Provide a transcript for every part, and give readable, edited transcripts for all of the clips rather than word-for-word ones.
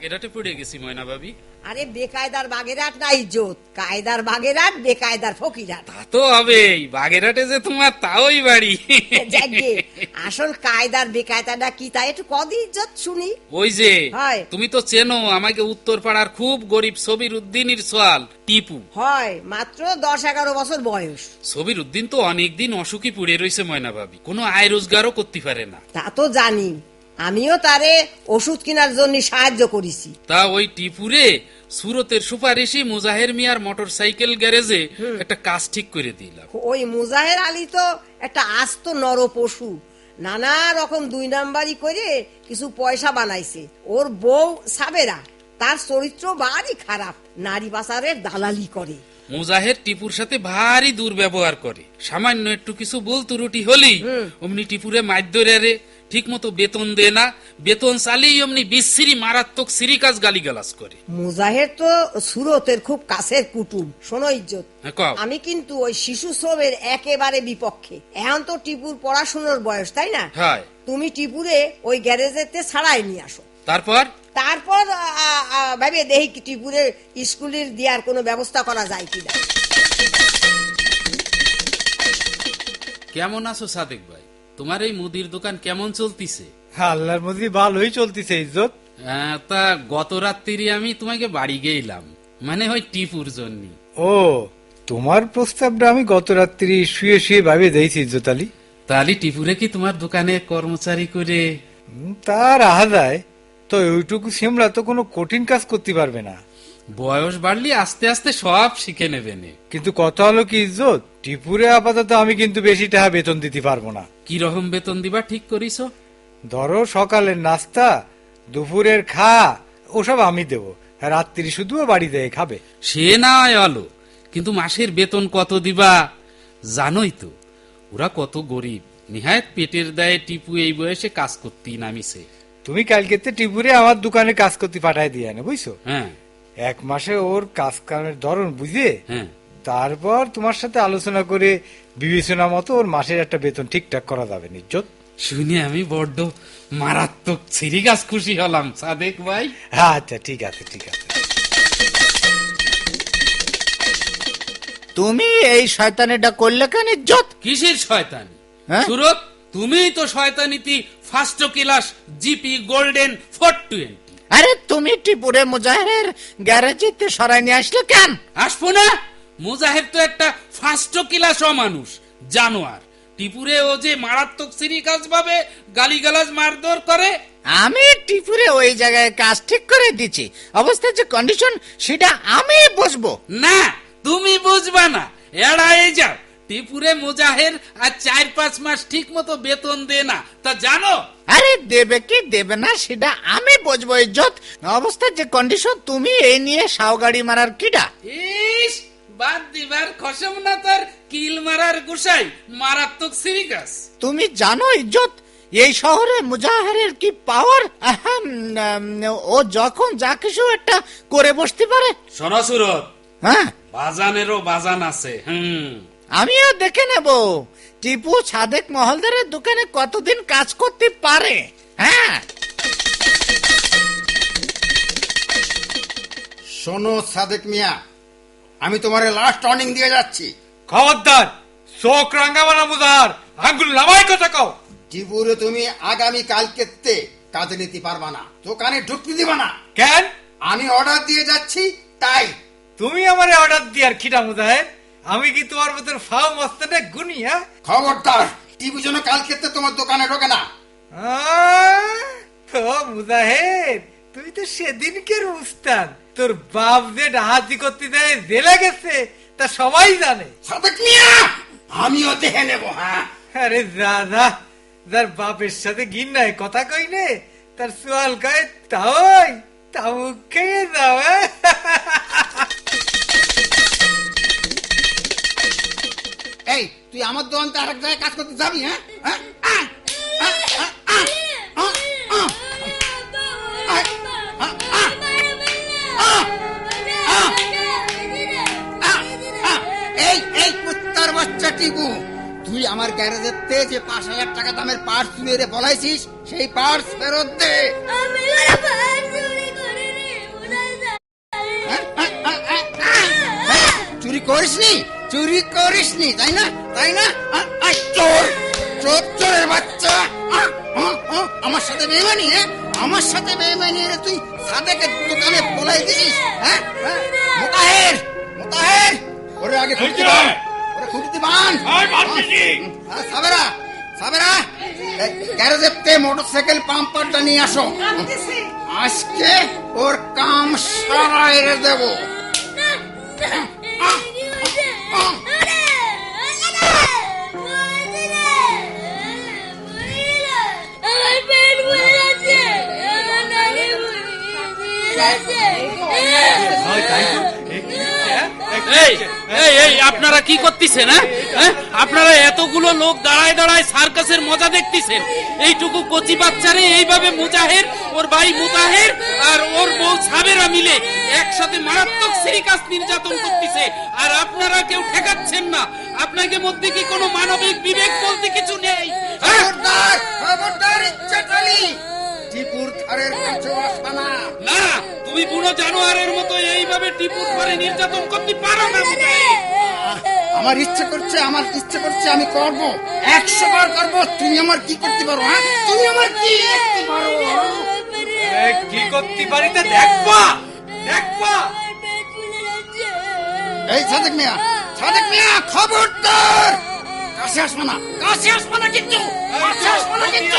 এরাটে পড়ে গেছি ময়না ভাবি। আরে বেকায়দার বাগেরহাট না ইজ্জত, কায়দার বাগেরহাট, বেকায়দার ফকিরহাট। তা তো হবেই, বাগেরহাটে যে তোমার তাওই বাড়ি। যাকে আসল কায়দার বেকায়দাটা কি তাই একটু কদি ইজ্জত শুনি। ওই যে হয় তুমি তো চেনো আমাকে, উত্তর পাড়ার খুব গরিব সবির উদ্দিনের সোয়াল টিপু। হয় মাত্র 10-11 বছর বয়স। সবির উদ্দিন তো অনেকদিন অসুখী পড়ে রয়েছে ময়না ভাবি, কোনো আয় রোজগারও করতে পারে না। তা তো জানি, আমিও তারে ওষুধ কেনার জন্য সাহায্য করেছি। তা ওই টিপুরে সুরতের সুপারিশি মুজাহের মিয়ার মোটর সাইকেল গ্যারেজে একটা কাজ ঠিক করে দিলাম। ওই মুজাহের আলী তো একটা আস্ত নর পশু, নানা রকম 2 নাম্বারি করে কিছু পয়সা বানাইছে। ওর বউ সাবেরা, তার চরিত্র ভারী খারাপ, নারী পাচারের দালালি করে। মুজাহের টিপুর সাথে ভারী দুর্ব্যবহার করে, সামান্য একটু কিছু ভুল ত্রুটি হলেই অমনি টিপুরে মাইদরে ঠিক মতো বেতন দেয় না, বেতন চালিয়ে অমনি বিশ্রী মারাত্মক সিরিকাজ গালিগালাজ করে। মুজাহের তো সুরতের খুব কাছের কুটুম। শোনো ইজ্জত, আমি কিন্তু ওই শিশু শ্রমের একেবারে বিপক্ষে। এখন তো টিপুর পড়াশোনার বয়স, তাই না? তুমি টিপুরে ওই গ্যারেজেতে ছাড়াই নিয়ে আসো। তারপর ভাবে দেখি টিপুরে স্কুলের দেওয়ার কোনো ব্যবস্থা করা যায় কিনা। কেমন আছো সাদেক ভাই? তোমার এই মুদির দোকান কেমন চলতিছে? আল্লাহর মধ্যে ভালোই চলতিছে ইজ্জত। তা গত রাত্রি আমি তোমাকে বাড়ি গেলাম, মানে ওই টিপুর জন্য। ও, তোমার প্রস্তাবটা আমি গত রাত্রি শুয়ে শুয়ে ভাবে দিয়েছি ইজ্জত আলী। তাহলে টিপুরে কি তোমার দোকানে কর্মচারী করে? তার আহাদায় তো ওইটুকু সিমলা তো কোনো কঠিন কাজ করতে পারবে না। বয়স বাড়লি আস্তে আস্তে সব শিখে নেবে। কিন্তু কথা হলো কি ইজ্জত, টিপুরে আপাতত আমি কিন্তু বেশি টাকা বেতন দিতে পারবো না। কি রকম বেতন দিবা ঠিক করিস? ধরো সকালের নাস্তা, দুপুরের খা ওসব আমি দেবো, রাত্রি শুধু বাড়ি দিয়ে খাবে। সে না হলো, কিন্তু মাসের বেতন কত দিবা? জানোই তো ওরা কত গরিব, নিহায়ত পেটের দায়ে টিপু এই বয়সে কাজ করতেই নামিছে। তুমি কালকে টিপুরে আমার দোকানে কাজ করতে পাঠাই দিয়ে না, বুঝছো? হ্যাঁ, 1 মাসে ওর কাজ কামের ধরন বুঝে তারপর তোমার সাথে আলোচনা করে বিবেচনা মতো ওর মাসের একটা বেতন ঠিকঠাক করা যাবে। ইজ্জত শুনে আমি বড্ড মারাত্মক সিরিয়াস খুশি হলাম সাদেক ভাই। আচ্ছা ঠিক আছে। তুমি এই শয়তানিটা করলে কেন ইজ্জত? কিসের শয়তানি? সুরত, তুমি তো শয়তানিতি ফার্স্ট ক্লাস জিপি গোল্ডেন 420। আরে তুমি টিপুরে মুজাহের গ্যারেজেতে সরাই নিয়ে আসলে কেন? আসবো না, মুজাহের তো একটা ফার্স্ট ক্লাস মানুষ, জানোয়ার। টিপুরে ও যে মারাত্মক সিরিকাজ ভাবে গালিগালাজ মারধর করে। আমি টিপুরে ওই জায়গায় কাজ ঠিক করে দিচ্ছি, অবস্থা যে কন্ডিশন সেটা আমি বুঝবো না। তুমি বুঝবা না, এড়াই যাও। টিপুরে মুজাহের আর 4-5 মাস ঠিক মতো বেতন দে না, তা জানো? আরে দেবে কি দেবে না সেটা আমি বুঝবো ইজ্জত, অবস্থার যে কন্ডিশন। তুমি এই নিয়ে সাওগাড়ি মারার কিডা? ইস, বাদ দিবার খসম না তার কিল মারার গুসাই, মারাত্মক সিরিকাস। তুমি জানো ইজ্জত এই শহরে মুজাহেরের কি পাওয়ার? ও যখন যা কিছু একটা করে বসতে পারে। শোনো সুরত, হ্যাঁ, বাজানেরও বাজান আছে। আমিও দেখে নেব টিপু সাদেক মহলদারের দোকানে কতদিন কাজ করতে পারে। হ্যাঁ, শোনো সাদেক মিয়া, আমি তোমার লাস্ট ওয়ার্নিং দিয়ে যাচ্ছি। খবরদার, চোখ রাঙ্গামানা মুজাহার, আঙ্গুল নামাই কথা কও। টিপুরে তুমি আগামী কালকে কাজে নিতে পারবা না, দোকানে ঢুকতে দিবা না। কেন? আমি অর্ডার দিয়ে যাচ্ছি তাই। তুমি আমারে অর্ডার দিয়ার খিটা মুজাহের? আমি কি তোমার মতো ফাও মস্তানে গুনি? খবরদার, টিপু যেন কালকে তোমার দোকানে ঢোকে না। মুজাহের, তুই তো সেদিনকের উস্তাদ। তোর বাপ যে ডাহাতি করতে দেয় জেলে গেছে তা সবাই জানে। সাদেক মিয়া, আমিও দেখে নেব। হ্যাঁ, আরে দাদা, যার বাপের সাথে গিন্নায় কথা কই নে, তার সোয়াল কয় তাও খেয়ে যাও। এই তুই আমার দোকানতে আরেক জায়গায় কাজ করতে যাবি? হ্যাঁ, এই কুত্তার বাচ্চা টিপু, তুই আমার গ্যারেজের যে 5,000 টাকা দামের পার্স চুরি বলাইছিস, সেই পার্স ফেরত দে। করিসনি, চুরি করিসনি, তাই না? তাই না? চোর, চোর, চোরের বাচ্চা। আমার সাথে বেইমানি, আমার সাথে বেইমানি রে তুই সাদেকের দোকানে পলাই দিছিস। মোতাহের, মোতাহের, ওরে আগে খুঁটি বান, ওরে খুঁটি বান। সাবেরা, সাবেরা, গ্যারেজেতে মোটরসাইকেল পাম্পারটা নিয়ে আসো। আজকে ওর কাম সারাই দেব। আপনারা কি করতেছেন? আপনারা এতগুলো লোক দাঁড়ায় দাঁড়ায় সার্কাসের মজা দেখতেছেন। এইটুকু কচি বাচ্চারে এইভাবে মুজাহের, ওর ভাই মুতাহের আর ওর বউ সাবেরা মিলে একসাথে মারাত্মক সিরিকাস নির্যাতন করতেছে, আর আপনারা কেউ ঠেকাচ্ছেন না। আপনাদের মধ্যে কি কোনো মানবিক বিবেক বলতে কিছু নেই? খবরদার, খবরদার, ইচ্ছাখালি টিপুর ধারের কাছে আসবা না। না, তুমি বুড়ো জানোয়ারের মতো এইভাবে টিপুর পরে নির্যাতন করতে পারো না। আমার ইচ্ছে করছে, আমার ইচ্ছে করছে, আমি করব, 100 বার করব। তুমি আমার কি করতে পারো? তুমি আমার কি করতে পারো? কি করতে পারি তা দেখবা, দেখবা। এই সাদেক মিয়া, সাদেক মিয়া, খবরদার, কাছে আসবা না, কাছে আসবা না কিন্তু, কাছে আসবা না কিন্তু।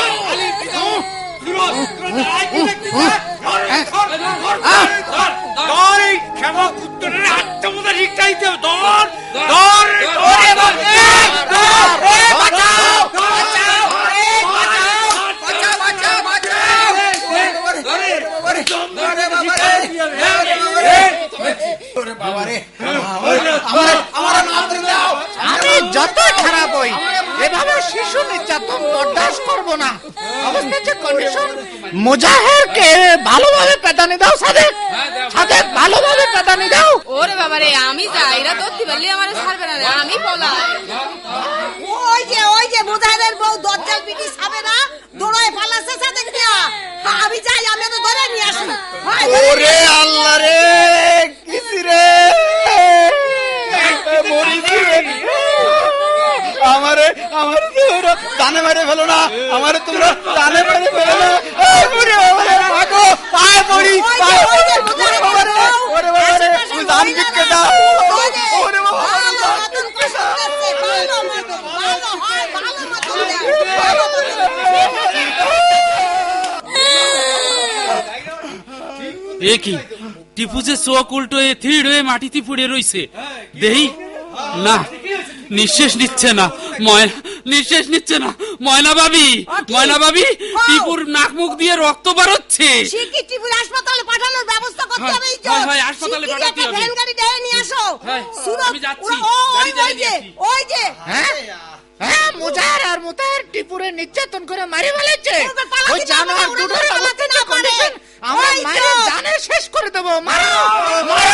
আমি যত খারাপ হই, এভাবে শিশু নির্যাতন বরদাস্ত করবো না। অবস্থা কন্ডিশন, মুজাহেরকে ভালোভাবে পেটানি দাও। সাদেক, সাদেক, ভালোভাবে পেটানি দাও। ওরে বাবা রে, আমি যাই, এরা ধরতে পারলে আমার ছাড়বে না রে, আমি পলাই। ওই যে মুজাহিদের বউ দজ্জাল বিটি সাবেরা দৌড়ায় পালাচ্ছে সাদেক মিয়া। আমি যাই, আমি তো ধরে নিয়ে আসি। ওরে আল্লাহ রে, কিসি রে, মরিছি রে। আমারে, আমারে তোমরা জানে মেরে ফেলো না, আমারে তোমরা জানে মেরে ফেলো না। ওরে ওরে মাগো, পায়ে পড়ি, পায়ে পড়ি। ওরে বাবা রে, তুই জান বিক্কে দাও। ওরে বাবা, এ কি, টিপু যে চোখ উল্টো হয়ে থিড় হয়ে মাটিতে পড়ে রইছে। দেহি না, নিঃশ্বাস নিচ্ছে না, নিঃশ্বাস নিচ্ছে না। ময়না ভাবি, ময়না ভাবি, টিপুর নাক মুখ দিয়ে রক্ত বেরোচ্ছে। শিগগির টিপুর হাসপাতালে পাঠানোর ব্যবস্থা করতে হবে। হয়, হাসপাতালে পাঠাতে হবে। ভ্যান গাড়ি ডেকে নিয়ে আসো। আমি যাচ্ছি, ওই যে, ওই যে, হ্যাঁ, মুজাহির আর মুতাহির টিপুরে নির্যাতন করে মারি ফেলেছে। ওই জানোয়ার দুটোর অবস্থা কন্ডিশন, আমরা মায়ের জানে শেষ করে দেবো। মারো, মারো।